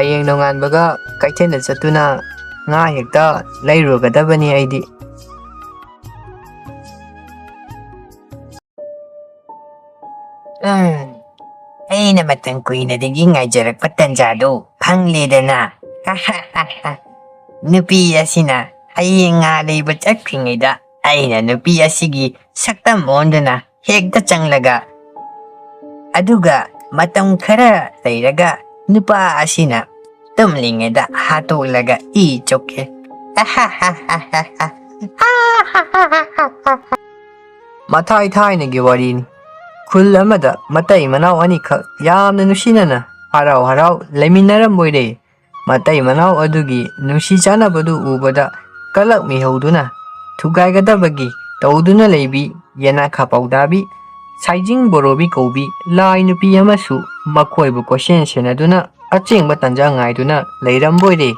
ꯍꯌꯦꯡ ꯅꯣꯡꯉꯥꯟꯕꯒ ꯀꯩꯊꯦꯜꯗ ꯆꯠꯇꯨꯅ ꯉꯥ ꯍꯦꯛꯇ ꯂꯩꯔꯨꯒꯗꯕꯅꯤ ꯑꯩꯗꯤ. ꯑꯩꯅ ꯃꯇꯝ ꯀꯨꯏꯅꯗꯒꯤ ꯉꯥꯏꯖꯔꯛꯄ ꯇꯟꯖꯥꯗꯨ ꯐꯪꯂꯦꯗꯅ. ꯅꯨꯄꯤ ꯑꯁꯤꯅ ꯍꯌꯦꯡ ꯉꯥ ꯂꯩꯕ ꯆꯠꯈ꯭ꯔꯤꯉꯩꯗ ꯑꯩꯅ ꯅꯨꯄꯤ ꯑꯁꯤꯒꯤ ꯁꯛꯇꯝ ꯑꯣꯟꯗꯨꯅ ꯍꯦꯛꯇ ꯆꯪꯂꯒ ꯑꯗꯨꯒ ꯃꯇꯝ ꯈꯔ ꯂꯩꯔꯒ ꯅꯨꯄꯥ ꯑꯁꯤꯅ ꯇꯨꯝꯂꯤꯉꯩꯗ ꯍꯥꯠꯇꯣꯛꯂꯒ ꯏ ꯆꯣꯛꯀꯦ. ꯃꯊꯥꯏ ꯊꯥꯏꯅꯒꯤ ꯋꯥꯔꯤꯅꯤ. ꯈꯨꯜ ꯑꯃꯗ ꯃꯇꯩ ꯃꯅꯥꯎ ꯑꯅꯤꯈꯛ ꯌꯥꯝꯅ ꯅꯨꯡꯁꯤꯅꯅ ꯍꯔꯥꯎ ꯍꯔꯥꯎ ꯂꯩꯃꯤꯟꯅꯔꯝꯕꯣꯏꯔꯦ. ꯃꯇꯩ ꯃꯅꯥꯎ ꯑꯗꯨꯒꯤ ꯅꯨꯡꯁꯤ ꯆꯥꯟꯅꯕꯗꯨ ꯎꯕꯗ ꯀꯂꯛ ꯃꯤꯍꯧꯗꯨꯅ ꯊꯨꯒꯥꯏꯒꯗꯕꯒꯤ ꯇꯧꯗꯨꯅ ꯂꯩꯕꯤ ꯌꯦꯅꯈꯥ ꯄꯥꯎꯗꯥꯕꯤ, ꯁꯥꯏꯖꯤꯡ ꯕꯣꯔꯣꯕꯤ ꯀꯧꯕꯤ ꯂꯥꯏ ꯅꯨꯄꯤ ꯑꯃꯁꯨ ꯃꯈꯣꯏꯕꯨ ꯀꯣꯏꯁꯦꯟ ꯁꯦꯟꯅꯗꯨꯅ ꯑꯆꯦꯡꯕ ꯇꯟꯖꯥ ꯉꯥꯏꯗꯨꯅ ꯂꯩꯔꯝꯕꯣꯏꯔꯦ.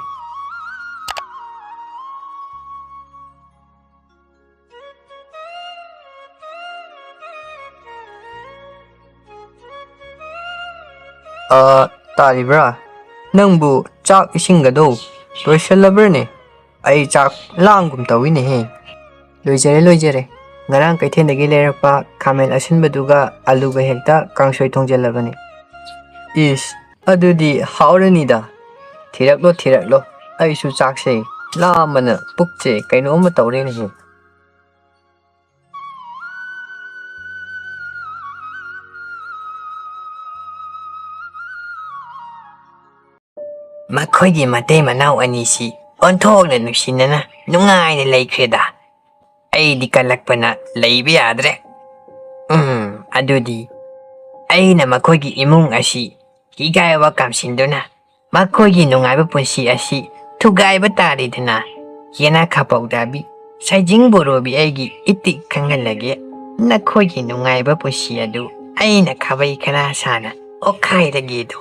ꯇꯥꯔꯤꯕ꯭ꯔꯥ? ꯅꯪꯕꯨ ꯆꯥꯛ ꯏꯁꯤꯡꯒꯗꯣ ꯂꯣꯏꯁꯜꯂꯕ꯭ꯔꯅꯦ? ꯑꯩ ꯆꯥꯛ ꯂꯥꯝꯒꯨꯝ ꯇꯧꯏꯅꯦꯍꯦ. ꯂꯣꯏꯖꯔꯦ. ꯉꯔꯥꯡ ꯀꯩꯊꯦꯜꯗꯒꯤ ꯂꯩꯔꯛꯄ ꯈꯥꯃꯦꯟ ꯑꯁꯤꯟꯕꯗꯨꯒ ꯑꯂꯨꯒ ꯍꯦꯛꯇ ꯀꯥꯡꯁꯣꯏ ꯊꯣꯡꯖꯤꯜꯂꯕꯅꯤ. ꯏꯁ, ꯑꯗꯨꯗꯤ ꯍꯥꯎꯔꯅꯤꯗ. ꯊꯤꯔꯛꯂꯣ. ꯑꯩꯁꯨ ꯆꯥꯛꯁꯦ ꯂꯥꯝꯕꯅ ꯄꯨꯛꯁꯦ ꯀꯩꯅꯣꯝꯃ ꯇꯧꯔꯦꯅꯦꯍꯦ. ꯃꯈꯣꯏꯒꯤ ꯃꯇꯩ ꯃꯅꯥꯎ ꯑꯅꯤꯁꯤ ꯑꯣꯟꯊꯣꯛꯅ ꯅꯨꯡꯁꯤꯅꯅ ꯅꯨꯡꯉꯥꯏꯅ ꯂꯩꯈ꯭ꯔꯦꯗ. ꯑꯩꯗꯤ ꯀꯜꯂꯛꯄꯅ ꯂꯩꯕ ꯌꯥꯗ꯭ꯔꯦ. ꯑꯗꯨꯗꯤ ꯑꯩꯅ ꯃꯈꯣꯏꯒꯤ ꯏꯃꯨꯡ ꯑꯁꯤ ꯍꯤꯒꯥꯏ ꯀꯥꯝꯁꯤꯟꯗꯨꯅ ꯃꯈꯣꯏꯒꯤ ꯅꯨꯡꯉꯥꯏꯕ ꯄꯨꯟꯁꯤ ꯑꯁꯤ ꯊꯨꯒꯥꯏꯕ ꯇꯥꯔꯦꯗꯅ. ꯌꯦꯅꯈꯥ ꯄꯥꯎꯗꯥꯕꯤ, ꯁꯥꯏꯖꯤꯡ ꯕꯣꯔꯣꯕꯤ, ꯑꯩꯒꯤ ꯏꯇꯤꯛ ꯈꯪꯍꯜꯂꯒꯦ. ꯅꯈꯣꯏꯒꯤ ꯅꯨꯡꯉꯥꯏꯕ ꯄꯨꯟꯁꯤ ꯑꯗꯨ ꯑꯩꯅ ꯈꯥꯕꯩ ꯈꯔ ꯁꯥꯅ ꯑꯣꯠꯈꯥꯏꯔꯒꯦꯗꯣ.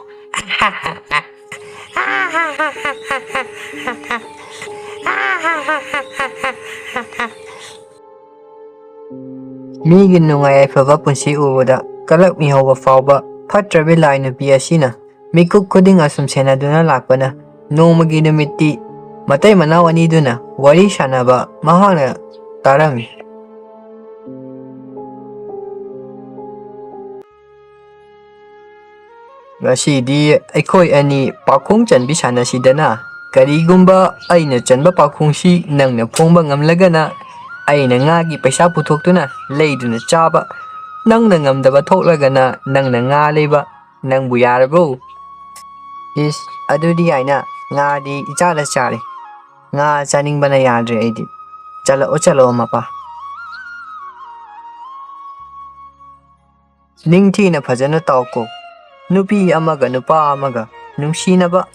ꯃꯤꯒꯤ ꯅꯨꯡꯉꯥꯏ ꯌꯥꯏꯐꯕ ꯄꯨꯟꯁꯤ ꯎꯕꯗ ꯀꯂꯛ ꯃꯤꯍꯧꯕ ꯐꯥꯎꯕ ꯐꯠꯇ꯭ꯔꯕꯤ ꯂꯥꯏ ꯅꯨꯄꯤ ꯑꯁꯤꯅ ꯃꯤꯀꯨꯞ ꯈꯨꯗꯤꯡ ꯑꯁꯨꯝ ꯁꯦꯟꯅꯗꯨꯅ ꯂꯥꯛꯄꯅ ꯅꯣꯡꯃꯒꯤ ꯅꯨꯃꯤꯠꯇꯤ ꯃꯇꯩ ꯃꯅꯥꯎ ꯑꯅꯤꯗꯨꯅ ꯋꯥꯔꯤ ꯁꯥꯟꯅꯕ ꯃꯍꯥꯛꯅ ꯇꯥꯔꯝꯃꯤ. ꯉꯁꯤꯗꯤ ꯑꯩꯈꯣꯏ ꯑꯅꯤ ꯄꯥꯈꯣꯡ ꯆꯟꯕꯤ ꯁꯥꯟꯅꯁꯤꯗꯅ. ꯀꯔꯤꯒꯨꯝꯕ ꯑꯩꯅ ꯆꯟꯕ ꯄꯥꯈꯣꯡꯁꯤ ꯅꯪꯅ ꯐꯣꯡꯕ ꯉꯝꯂꯒꯅ ꯑꯩꯅ ꯉꯥꯒꯤ ꯄꯩꯁꯥ ꯄꯨꯊꯣꯛꯇꯨꯅ ꯂꯩꯗꯨꯅ ꯆꯥꯕ. ꯅꯪꯅ ꯉꯝꯗꯕ ꯊꯣꯛꯂꯒꯅ ꯅꯪꯅ ꯉꯥ ꯂꯩꯕ. ꯅꯪꯕꯨ ꯌꯥꯔꯕꯣ? ꯏꯁ, ꯑꯗꯨꯗꯤ ꯌꯥꯏꯅ. ꯉꯥꯗꯤ ꯏꯆꯥꯗ ꯆꯥꯔꯦ. ꯉꯥ ꯆꯥꯅꯤꯡꯕꯅ ꯌꯥꯗ꯭ꯔꯦ ꯑꯩꯗꯤ. ꯆꯠꯂꯛꯑꯣ ꯃꯄꯥ. ꯅꯤꯡꯊꯤꯅ ꯐꯖꯅ ꯇꯥꯎꯀꯣ. ꯅꯨꯄꯤ ꯑꯃꯒ ꯅꯨꯄꯥ ꯑꯃꯒ ꯅꯨꯡꯁꯤꯅꯕ.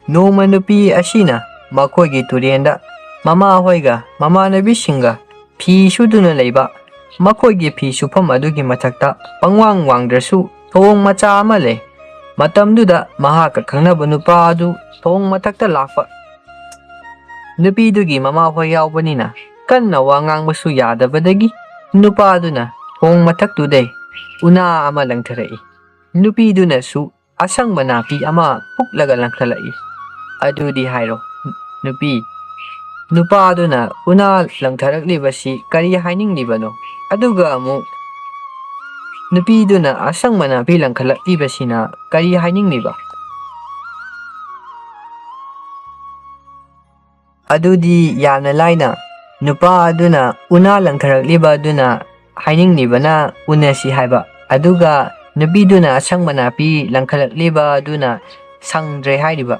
ꯅꯣꯡꯃ ꯅꯨꯄꯤ ꯑꯁꯤꯅ ꯃꯈꯣꯏꯒꯤ ꯇꯨꯔꯦꯟꯗ ꯃꯃꯥꯍꯣꯏꯒ ꯃꯃꯥꯟꯅꯕꯤꯁꯤꯡꯒ ꯐꯤ ꯁꯨꯗꯨꯅ ꯂꯩꯕ. ꯃꯈꯣꯏꯒꯤ ꯐꯤ ꯁꯨꯐꯝ ꯑꯗꯨꯒꯤ ꯃꯊꯛꯇ ꯄꯪꯋꯥꯡ ꯋꯥꯡꯗ꯭ꯔꯁꯨ ꯊꯣꯡ ꯃꯆꯥ ꯑꯃ ꯂꯩ. ꯃꯇꯝꯗꯨꯗ ꯃꯍꯥꯛꯀ ꯈꯪꯅꯕ ꯅꯨꯄꯥ ꯑꯗꯨ ꯊꯣꯡ ꯃꯊꯛꯇ ꯂꯥꯛꯄ. ꯅꯨꯄꯤꯗꯨꯒꯤ ꯃꯃꯥꯍꯣꯏ ꯌꯥꯎꯕꯅꯤꯅ ꯀꯟꯅ ꯋꯥ ꯉꯥꯡꯕꯁꯨ ꯌꯥꯗꯕꯗꯒꯤ ꯅꯨꯄꯥꯗꯨꯅ ꯊꯣꯡ ꯃꯊꯛꯇꯨꯗꯩ ꯎꯅꯥ ꯑꯃ ꯂꯪꯊꯔꯛꯏ. ꯅꯨꯄꯤꯗꯨꯅꯁꯨ ꯑꯁꯪꯕ ꯅꯥꯄꯤ ꯑꯃ ꯍꯨꯛꯂꯒ ꯂꯪꯈꯠꯂꯛꯏ. ꯑꯗꯨꯗꯤ ꯍꯥꯏꯔꯣ ꯅꯨꯄꯤ, ꯅꯨꯄꯥꯗꯨꯅ ꯎꯅꯥ ꯂꯪꯊꯔꯛꯂꯤꯕꯁꯤ ꯀꯔꯤ ꯍꯥꯏꯅꯤꯡꯂꯤꯕꯅꯣ? ꯑꯗꯨꯒ ꯑꯃꯨꯛ ꯅꯨꯄꯤꯗꯨꯅ ꯑꯁꯪꯕ ꯅꯥꯄꯤ ꯂꯪꯈꯠꯂꯛꯂꯤꯕꯁꯤꯅ ꯀꯔꯤ ꯍꯥꯏꯅꯤꯡꯂꯤꯕ? ꯑꯗꯨꯗꯤ ꯌꯥꯝꯅ ꯂꯥꯏꯅ. ꯅꯨꯄꯥ ꯑꯗꯨꯅ ꯎꯅꯥ ꯂꯪꯊꯔꯛꯂꯤꯕ ꯑꯗꯨꯅ ꯍꯥꯏꯅꯤꯡꯂꯤꯕꯅ ꯎꯅꯁꯤ ꯍꯥꯏꯕ. ꯑꯗꯨꯒ ꯅꯨꯄꯤꯗꯨꯅ ꯑꯁꯪꯕ ꯅꯥꯄꯤ ꯂꯪꯈꯠꯂꯛꯂꯤꯕ ꯑꯗꯨꯅ ꯁꯪꯗ꯭ꯔꯦ ꯍꯥꯏꯔꯤꯕ.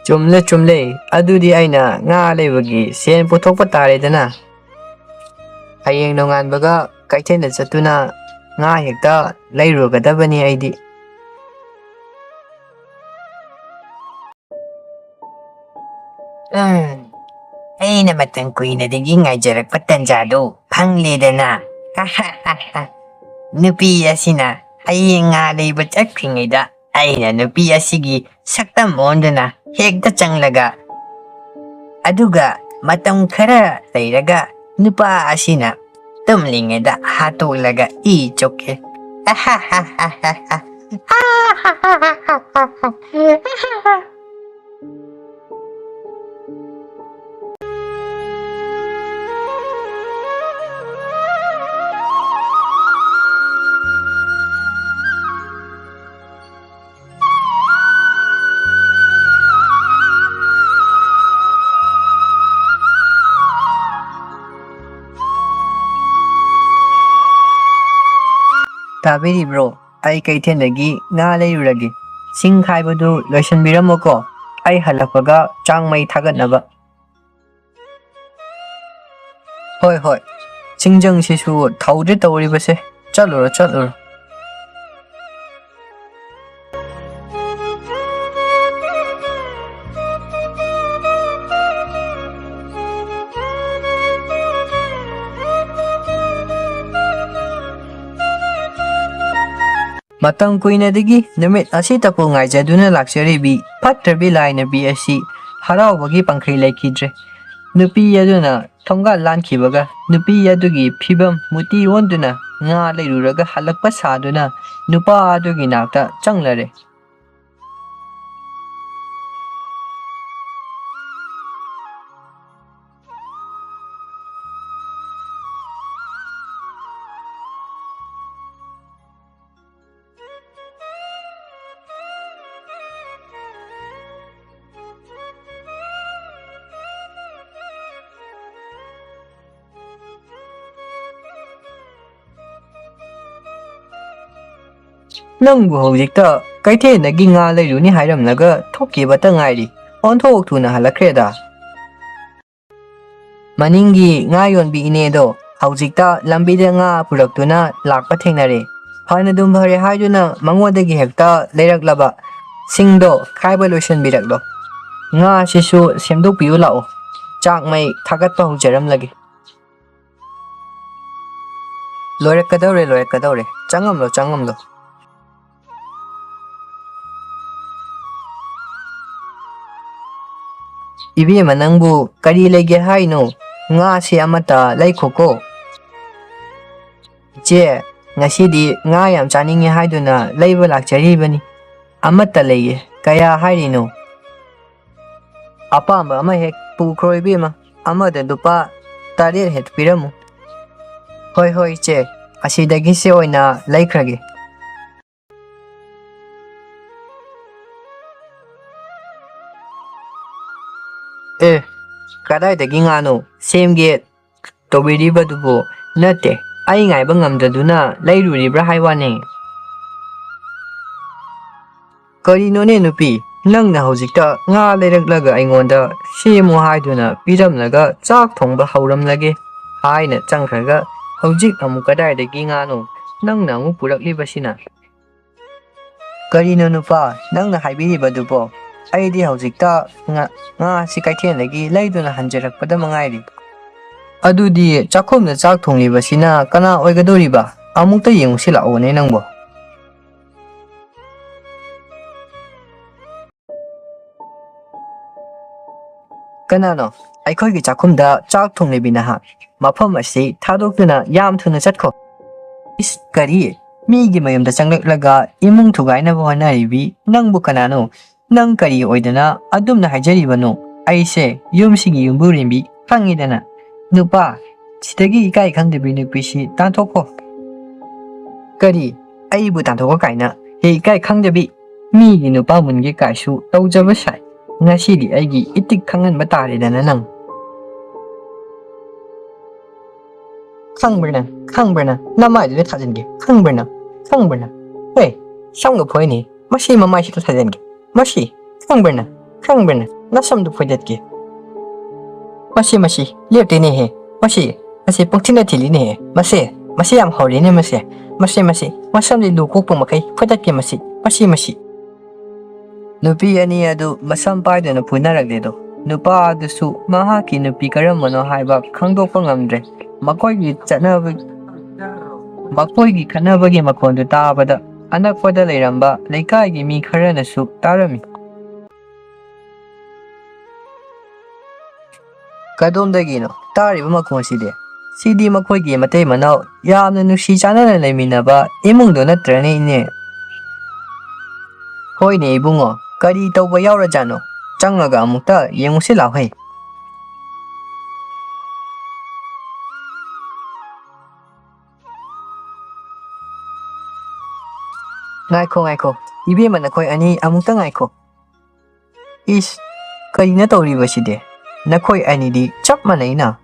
ꯆꯨꯝꯂꯦ. ꯑꯗꯨꯗꯤ ꯑꯩꯅ ꯉꯥ ꯂꯩꯕꯒꯤ ꯁꯦꯟ ꯄꯨꯊꯣꯛꯄ ꯇꯥꯔꯦꯗꯅ. ꯍꯌꯦꯡ ꯅꯣꯡꯉꯥꯟꯕꯒ ꯀꯩꯊꯦꯜꯗ ꯆꯠꯇꯨꯅ ꯉꯥ ꯍꯦꯛꯇ ꯂꯩꯔꯨꯒꯗꯕꯅꯤ ꯑꯩꯗꯤ. ꯑꯩꯅ ꯃꯇꯝ ꯀꯨꯏꯅꯗꯒꯤ ꯉꯥꯏꯖꯔꯛꯄ ꯇꯟꯖꯥꯗꯨ ꯐꯪꯂꯦꯗꯅ. ꯅꯨꯄꯤ ꯑꯁꯤꯅ ꯍꯌꯦꯡ ꯉꯥ ꯂꯩꯕ ꯆꯠꯈ꯭ꯔꯤꯉꯩꯗ ꯑꯩꯅ ꯅꯨꯄꯤ ꯑꯁꯤꯒꯤ ꯁꯛꯇꯝ ꯑꯣꯟꯗꯨꯅ ꯍꯦꯛꯇ ꯆꯪꯂꯒ ꯑꯗꯨꯒ ꯃꯇꯝ ꯈꯔ ꯂꯩꯔꯒ ꯅꯨꯄꯥ ꯑꯁꯤꯅ ꯇꯨꯝꯂꯤꯉꯩꯗ ꯍꯥꯠꯇꯣꯛꯂꯒ ꯏ ꯆꯣꯛꯀꯦ. ꯇꯥꯕꯤꯔꯤꯕ꯭ꯔꯣ? ꯑꯩ ꯀꯩꯊꯦꯜꯗꯒꯤ ꯉꯥ ꯂꯩꯔꯨꯔꯒꯦ. ꯁꯤꯡ ꯈꯥꯏꯕꯗꯨ ꯂꯣꯏꯁꯤꯟꯕꯤꯔꯝꯃꯣꯀꯣ. ꯑꯩ ꯍꯜꯂꯛꯄꯒ ꯆꯥꯡ ꯃꯩ ꯊꯥꯒꯠꯅꯕ. ꯍꯣꯏ ꯍꯣꯏ. ꯆꯤꯡꯖꯪꯁꯤꯁꯨ ꯊꯧꯗ꯭ꯔꯤ ꯇꯧꯔꯤꯕꯁꯦ. ꯆꯠꯂꯨꯔꯣ ꯆꯠꯂꯨꯔꯣ. ꯃꯇꯝ ꯀꯨꯏꯅꯗꯒꯤ ꯅꯨꯃꯤꯠ ꯑꯁꯤꯇꯄꯨ ꯉꯥꯏꯖꯗꯨꯅ ꯂꯥꯛꯆꯔꯤꯕꯤ ꯐꯠꯇ꯭ꯔꯕꯤ ꯂꯥꯏꯅꯕꯤ ꯑꯁꯤ ꯍꯔꯥꯎꯕꯒꯤ ꯄꯪꯈꯩ ꯂꯩꯈꯤꯗ꯭ꯔꯦ꯫ ꯅꯨꯄꯤ ꯑꯗꯨꯅ ꯊꯣꯡꯒꯥꯜ ꯂꯥꯟꯈꯤꯕꯒ ꯅꯨꯄꯤ ꯑꯗꯨꯒꯤ ꯐꯤꯕꯝ ꯃꯨꯇꯤ ꯑꯣꯟꯗꯨꯅ ꯉꯥ ꯂꯩꯔꯨꯔꯒ ꯍꯜꯂꯛꯄ ꯁꯥꯗꯨꯅ ꯅꯨꯄꯥ ꯑꯗꯨꯒꯤ ꯅꯥꯛꯇ ꯆꯪꯂꯔꯦ꯫ ꯅꯪꯕꯨ ꯍꯧꯖꯤꯛꯇ ꯀꯩꯊꯦꯜꯗꯒꯤ ꯉꯥ ꯂꯩꯔꯨꯅꯤ ꯍꯥꯏꯔꯝꯂꯒ ꯊꯣꯛꯈꯤꯕꯇ ꯉꯥꯏꯔꯤ꯫ ꯑꯣꯟꯊꯣꯛ ꯊꯨꯅ ꯍꯜꯂꯛꯈ꯭ꯔꯦꯗ꯫ ꯃꯅꯤꯡꯒꯤ ꯉꯥ ꯌꯣꯟꯕꯤ ꯏꯅꯦꯗꯣ ꯍꯧꯖꯤꯛꯇ ꯂꯝꯕꯤꯗ ꯉꯥ ꯄꯨꯔꯛꯇꯨꯅ ꯂꯥꯛꯄ ꯊꯦꯡꯅꯔꯦ꯫ ꯐꯅꯗꯨꯝ ꯐꯔꯦ ꯍꯥꯏꯗꯨꯅ ꯃꯉꯣꯟꯗꯒꯤ ꯍꯦꯛꯇ ꯂꯩꯔꯛꯂꯕ ꯁꯤꯡꯗꯣ ꯈꯥꯏꯕ ꯂꯣꯏꯁꯤꯟꯕꯤꯔꯛꯂꯣ꯫ ꯉꯥꯁꯤꯁꯨ ꯁꯦꯝꯗꯣꯛꯄꯤꯌꯨ ꯂꯥꯛꯑꯣ꯫ ꯆꯥꯛ ꯃꯩ ꯊꯥꯒꯠꯄ ꯍꯧꯖꯔꯝꯂꯒꯦ꯫ ꯂꯣꯏꯔꯛꯀꯗꯧꯔꯦ꯫ ꯆꯪꯉꯝꯂꯣ ꯆꯪꯉꯝꯂꯣ꯫ ꯏꯕꯦꯝꯃ ꯅꯪꯕꯨ ꯀꯔꯤ ꯂꯩꯒꯦ ꯍꯥꯏꯅꯣ? ꯉꯥꯁꯤ ꯑꯃꯠꯇ ꯂꯩꯈꯣꯀꯣ꯫ ꯏꯆꯦ, ꯉꯁꯤꯗꯤ ꯉꯥ ꯌꯥꯝ ꯆꯥꯅꯤꯡꯉꯦ ꯍꯥꯏꯗꯨꯅ ꯂꯩꯕ ꯂꯥꯛꯆꯔꯤꯕꯅꯤ꯫ ꯑꯃꯠꯇ ꯂꯩꯌꯦ꯫ ꯀꯌꯥ ꯍꯥꯏꯔꯤꯅꯣ? ꯑꯄꯥꯝꯕ ꯑꯃ ꯍꯦꯛ ꯄꯨꯈ꯭ꯔꯣ ꯏꯕꯦꯝꯃ꯫ ꯑꯃꯗ ꯂꯨꯄꯥ 9 ꯍꯦꯛ ꯄꯤꯔꯝꯃꯨ꯫ ꯍꯣꯏ ꯍꯣꯏ ꯏꯆꯦ, ꯑꯁꯤꯗꯒꯤꯁꯦ ꯑꯣꯏꯅ ꯂꯩꯈ꯭ꯔꯒꯦ꯫ ꯑꯦ, ꯀꯗꯥꯏꯗꯒꯤ ꯉꯥꯅꯣ? ꯁꯦꯝꯒꯦ ꯇꯧꯕꯤꯔꯤꯕꯗꯨꯕꯨ ꯅꯠꯇꯦ, ꯑꯩ ꯉꯥꯏꯕ ꯉꯝꯗꯗꯨꯅ ꯂꯩꯔꯨꯔꯤꯕ꯭ꯔꯥ ꯍꯥꯏꯋꯥꯅꯦ꯫ ꯀꯔꯤꯅꯣꯅꯦ ꯅꯨꯄꯤ, ꯅꯪꯅ ꯍꯧꯖꯤꯛꯇ ꯉꯥ ꯂꯩꯔꯛꯂꯒ ꯑꯩꯉꯣꯟꯗ ꯁꯦꯝꯃꯨ ꯍꯥꯏꯗꯨꯅ ꯄꯤꯔꯝꯂꯒ ꯆꯥꯛ ꯊꯣꯡꯕ ꯍꯧꯔꯝꯂꯒꯦ ꯍꯥꯏꯅ ꯆꯪꯈ꯭ꯔꯒ ꯍꯧꯖꯤꯛ ꯑꯃꯨꯛ ꯀꯗꯥꯏꯗꯒꯤ ꯉꯥꯅꯣ ꯅꯪꯅ ꯑꯃꯨꯛ ꯄꯨꯔꯛꯂꯤꯕꯁꯤꯅ? ꯀꯔꯤꯅꯣ ꯅꯨꯄꯥ, ꯅꯪꯅ ꯍꯥꯏꯕꯤꯔꯤꯕꯗꯨꯕꯣ? ꯑꯩꯗꯤ ꯍꯧꯖꯤꯛꯇ ꯉꯥꯁꯤ ꯀꯩꯊꯦꯜꯗꯒꯤ ꯂꯩꯗꯨꯅ ꯍꯟꯖꯔꯛꯄꯗ ꯃꯉꯥꯏꯔꯤ꯫ ꯑꯗꯨꯗꯤ ꯆꯥꯛꯈꯨꯝꯗ ꯆꯥꯛ ꯊꯣꯡꯂꯤꯕꯁꯤꯅ ꯀꯅꯥ ꯑꯣꯏꯒꯗꯧꯔꯤꯕ? ꯑꯃꯨꯛꯇ ꯌꯦꯡꯉꯨꯁꯤ ꯂꯥꯛꯑꯣꯅꯦ ꯅꯪꯕꯣ꯫ ꯀꯅꯥꯅꯣ? ꯑꯩꯈꯣꯏꯒꯤ ꯆꯥꯛꯈꯨꯝꯗ ꯆꯥꯛ ꯊꯣꯡꯂꯤꯕꯤ ꯅꯍꯥꯛ꯫ ꯃꯐꯝ ꯑꯁꯤ ꯊꯥꯗꯣꯛꯇꯨꯅ ꯌꯥꯝ ꯊꯨꯅ ꯆꯠꯈꯣ꯫ ꯏꯁ ꯀꯔꯤ? ꯃꯤꯒꯤ ꯃꯌꯨꯝꯗ ꯆꯪꯂꯛꯂꯒ ꯏꯃꯨꯡ ꯊꯨꯒꯥꯏꯅꯕ ꯍꯣꯠꯅꯔꯤꯕꯤ ꯅꯪꯕꯨ ꯀꯅꯥꯅꯣ? ꯅꯪ ꯀꯔꯤ ꯑꯣꯏꯗꯅ ꯑꯗꯨꯝꯅ ꯍꯥꯏꯖꯔꯤꯕꯅꯣ? ꯑꯩꯁꯦ ꯌꯨꯝꯁꯤꯒꯤ ꯌꯨꯝꯕꯨꯔꯦꯝꯕꯤ ꯈꯪꯉꯤꯗꯅ꯫ ꯅꯨꯄꯥ, ꯁꯤꯗꯒꯤ ꯏꯀꯥꯏ ꯈꯪꯗꯕꯤ ꯅꯨꯄꯤꯁꯤ ꯇꯥꯟꯊꯣꯛꯈꯣ꯫ ꯀꯔꯤ? ꯑꯩꯕꯨ ꯇꯥꯟꯊꯣꯛꯈꯣ ꯀꯥꯏꯅ? ꯍꯦ ꯏꯀꯥꯏ ꯈꯪꯗꯕꯤ! ꯃꯤꯒꯤ ꯅꯨꯄꯥ ꯃꯨꯟꯒꯦ ꯀꯥꯏꯁꯨ ꯇꯧꯖꯕ ꯁꯥꯏ꯫ ꯉꯁꯤꯗꯤ ꯑꯩꯒꯤ ꯏꯇꯤꯛ ꯈꯪꯍꯟꯕ ꯇꯥꯔꯦꯗꯅ ꯅꯪ꯫ ꯈꯪꯕ꯭ꯔꯥ ꯅꯪ? ꯅꯃꯥꯏꯗꯨꯗ ꯊꯥꯖꯤꯟꯒꯦ꯫ ꯈꯪꯕ꯭ꯔꯥ ꯅꯪ? ꯍꯦ, ꯁꯝꯒ ꯐꯣꯏꯅꯤ꯫ ꯃꯁꯤ ꯃꯃꯥꯏꯁꯤꯗ ꯊꯥꯖꯤꯟꯒꯦ꯫ ꯃꯁꯤ ꯈꯪꯕ꯭ꯔꯥ ꯅꯪ? ꯅꯁꯝꯗꯨ ꯐꯣꯏꯗꯠꯀꯦ꯫ ꯃꯁꯤ ꯂꯦꯞꯇꯦꯅꯦꯍꯦ꯫ ꯃꯁꯤ ꯄꯪꯊꯤꯅ ꯊꯤꯜꯂꯤꯅꯦꯍꯦ꯫ ꯃꯁꯤ ꯌꯥꯝ ꯍꯧꯔꯦꯅꯦ ꯃꯁꯤ꯫ ꯃꯁꯝꯗꯤ ꯂꯨ ꯀꯣꯛꯄ ꯃꯈꯩ ꯐꯣꯏꯗꯠꯀꯦ ꯃꯁꯤ꯫ ꯅꯨꯄꯤ ꯑꯅꯤ ꯑꯗꯨ ꯃꯁꯝ ꯄꯥꯏꯗꯨꯅ ꯐꯨꯅꯔꯛꯂꯦꯗꯣ ꯅꯨꯄꯥ ꯑꯗꯨꯁꯨ ꯃꯍꯥꯛꯀꯤ ꯅꯨꯄꯤ ꯀꯔꯝꯕꯅꯣ ꯍꯥꯏꯕ ꯈꯪꯗꯣꯛꯄ ꯉꯝꯗ꯭ꯔꯦ꯫ ꯃꯈꯣꯏꯒꯤ ꯈꯠꯅꯕꯒꯤ ꯃꯈꯣꯟꯗꯨ ꯇꯥꯕꯗ ꯑꯅꯛꯄꯗ ꯂꯩꯔꯝꯕ ꯂꯩꯀꯥꯏꯒꯤ ꯃꯤ ꯈꯔꯅꯁꯨ ꯇꯥꯔꯝꯃꯤ꯫ ꯀꯗꯣꯝꯗꯒꯤꯅꯣ ꯇꯥꯔꯤꯕ ꯃꯈꯣꯟꯁꯤꯗꯤ? ꯁꯤꯗꯤ ꯃꯈꯣꯏꯒꯤ ꯃꯇꯩ ꯃꯅꯥꯎ ꯌꯥꯝꯅ ꯅꯨꯡꯁꯤ ꯆꯥꯟꯅꯅ ꯂꯩꯃꯤꯟꯅꯕ ꯏꯃꯨꯡꯗꯣ ꯅꯠꯇ꯭ꯔꯅꯦ ꯏꯅꯦ? ꯍꯣꯏꯅꯦ ꯏꯕꯨꯡꯉꯣ, ꯀꯔꯤ ꯇꯧꯕ ꯌꯥꯎꯔꯖꯥꯠꯅꯣ? ꯆꯪꯉꯒ ꯑꯃꯨꯛꯇ ꯌꯦꯡꯉꯨꯁꯤ ꯂꯥꯎꯍꯩ꯫ ꯉꯥꯏꯈꯣ, ꯏꯕꯦꯝꯃ ꯅꯈꯣꯏ ꯑꯅꯤ ꯑꯃꯨꯛꯇ ꯉꯥꯏꯈꯣ꯫ ꯏꯁ, ꯀꯔꯤꯅꯣ ꯇꯧꯔꯤꯕꯁꯤꯗꯤ? ꯅꯈꯣꯏ ꯑꯅꯤꯗꯤ ꯆꯞ ꯃꯥꯟꯅꯩꯅ꯫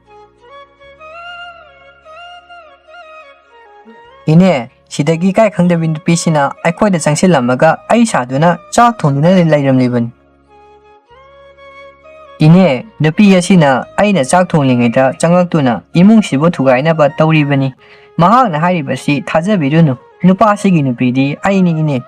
ꯏꯅꯦ, Sidagi kai khangdabi nupisina aikhoida changsilamaga ai saduna chak thongduna leiramlibani. Ine nupi asina aina chak thonglingaida changaktuna imung sibo thugainaba tawribani. Mahakna haribasi thajabirunu. Nupa asigi nupidi aini ine.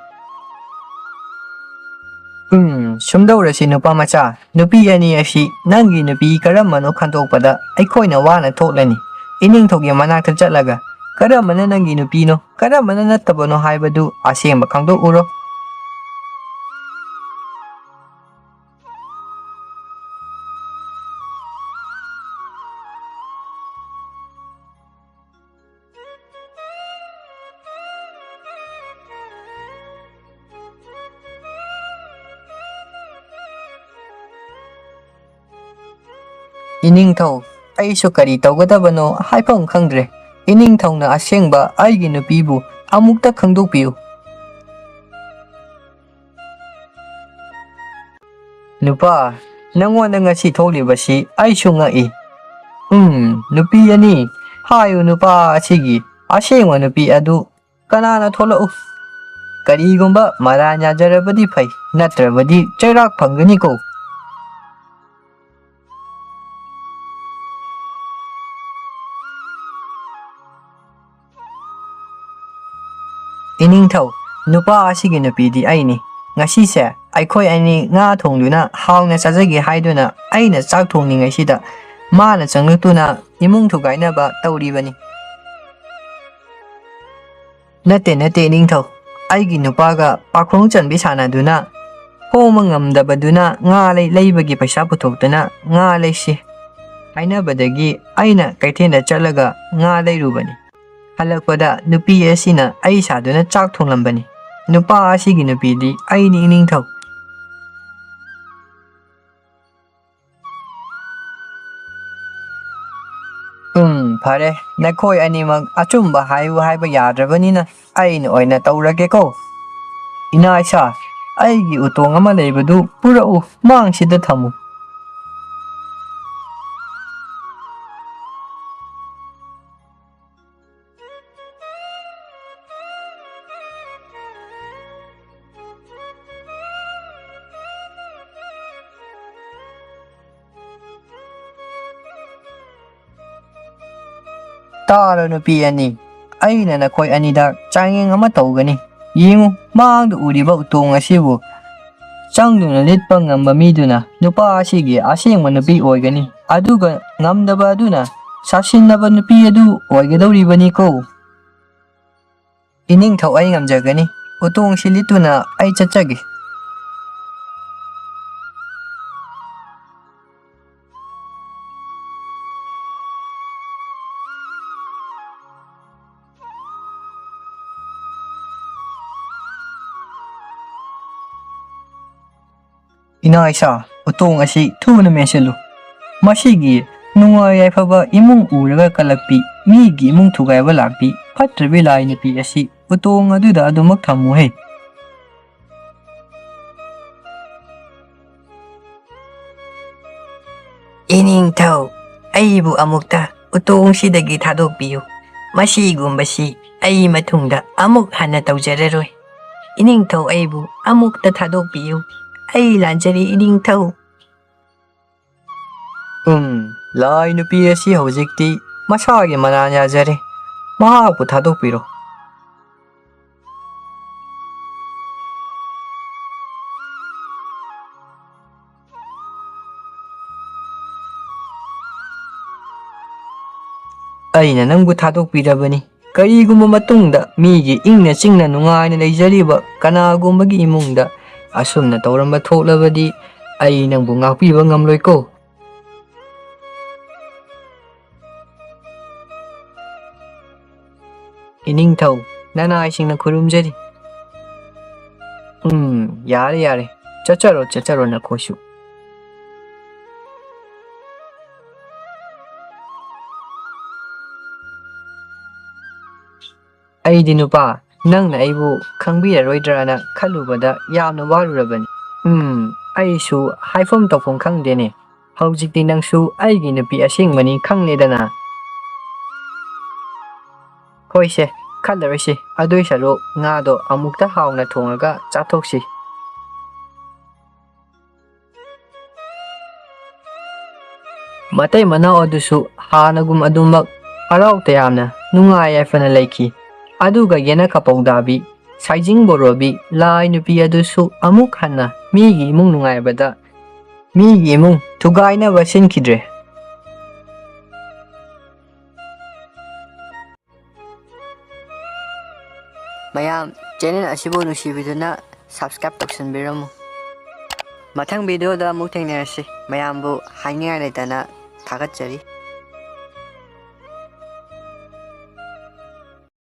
Sumdaurasi nupa macha. Nupi ani asi nangi nupi karamano khandokpada aikhoina wana thoklani. Ining thogi manakta chatlaga karamana nangi nupino karamana nattabano haibadu asengba khangdokuro. Iningthau aisu kari tawgadabano haifam khangdre. Iningthauna asengba aigi nupibu amukta khangdokpiu. Nupa nangona ngasi tholibasi aisu ngai. Nupi ani hayu nupa asigi asengwa nupi adu kanana tholau. Karigumba maranya jarabadi phai natrabadi chairak phangani ko. Iningthau nupa asigi nupidi aini ngasise aikhoi ani nga thongduna hauna chajagi haiduna aina chak thongningaisida mana changlaktuna imung thugainaba tawribani. Nate iningthau aigi nupaga pakhong chanbi sanaduna homa ngamdabaduna nga leibagi paisa puthoktuna nga leisi hainabadagi aina kaithenda chatlaga nga leirubani. Halakpada nupi asina ai saduna chak thonglambani. Nupa asigi nupidi aini iningthau. Phare nakhoi animak achumba haiba yadrabanina aina oina tawrage ko. Inaisa aigi utong ama leibadu purau mangsida thamu. Tara nupi ani aina nakhoi anida changeng ama tawgani. Yengu mangdu uriba utong asibu changduna litpa ngamba miduna nupa asigi asengwa nupi oigani. Aduga ngamdaba aduna sasinnaba nupi adu oigadawribani ko. Iningthau ai ngamjagani utong silituna ai chachagi. Inaisa utong asi thuna meselu. Masigi nungai yaifaba imung uraga kalakpi migi imung thugaiba lakpi phatrabi lai nupi asi utong aduda adumak thamu he. Iningthau aibu amukta utong sidagi thadokpiu. Masigumbasi ai matungda amuk hana tawjararoi. Iningthau aibu amukta thadokpiu. Ai lanjari iningthau. Lai nupi asi hojikti masagi mananya jare. Mahapu thadokpiro. Aina nangbu thadokpirabani. Karigumba matungda migi ingna chingna nungaina leijariba kanagumbagi imungda asumna tawramba thoklabadi ai nangbu ngakpiba ngamloi ko. Iningthau nana isingna khurumjari. Yare chacharo nakhoshu. Aidi nupa nangna aibu khangbiraroidrana khalubada yamna warurabani. Aisu haifam tawpham khangdene. Hojikti nangsu aigi nupi asengmani khangledana. Hoise ꯈꯜꯂꯔꯣꯏꯁꯤ ꯑꯗꯨꯏ ꯁꯔꯨꯛ ꯉꯥꯗꯣ ꯑꯃꯨꯛꯇ ꯍꯥꯎꯅ ꯊꯣꯡꯉꯒ ꯆꯥꯊꯣꯛꯁꯤ ꯃꯇꯩ ꯃꯅꯥꯎ ꯑꯗꯨꯁꯨ ꯍꯥꯟꯅꯒꯨꯝ ꯑꯗꯨꯃꯛ ꯍꯔꯥꯎ ꯇꯌꯥꯝꯅ ꯅꯨꯡꯉꯥꯏ ꯌꯥꯏꯐꯅ ꯂꯩꯈꯤ ꯑꯗꯨꯒ ꯌꯦꯅꯈꯥ ꯄꯧꯗꯥꯕꯤ ꯁꯥꯏꯖꯤꯡ ꯕꯣꯔꯣꯕꯤ ꯂꯥꯏ ꯅꯨꯄꯤ ꯑꯗꯨꯁꯨ ꯑꯃꯨꯛ ꯍꯟꯅ ꯃꯤꯒꯤ ꯏꯃꯨꯡ ꯅꯨꯡꯉꯥꯏꯕꯗ ꯃꯤꯒꯤ ꯏꯃꯨꯡ ꯊꯨꯒꯥꯏꯅꯕ ꯁꯤꯟꯈꯤꯗ꯭ꯔꯦ ꯃꯌꯥꯝ ꯆꯦꯅꯦꯜ ꯑꯁꯤꯕꯨ ꯅꯨꯡꯁꯤꯕꯤꯗꯨꯅ ꯁꯕꯁꯀ꯭ꯔꯥꯏꯕ ꯇꯧꯁꯟꯕꯤꯔꯝꯃꯨ ꯃꯊꯪ ꯚꯤꯗꯤꯑꯣꯗ ꯑꯃꯨꯛ ꯊꯦꯡꯅꯔꯁꯤ ꯃꯌꯥꯝꯕꯨ ꯍꯥꯏꯅꯤꯡꯉꯥꯏ ꯂꯩꯇꯅ ꯊꯥꯒꯠꯆꯔꯤ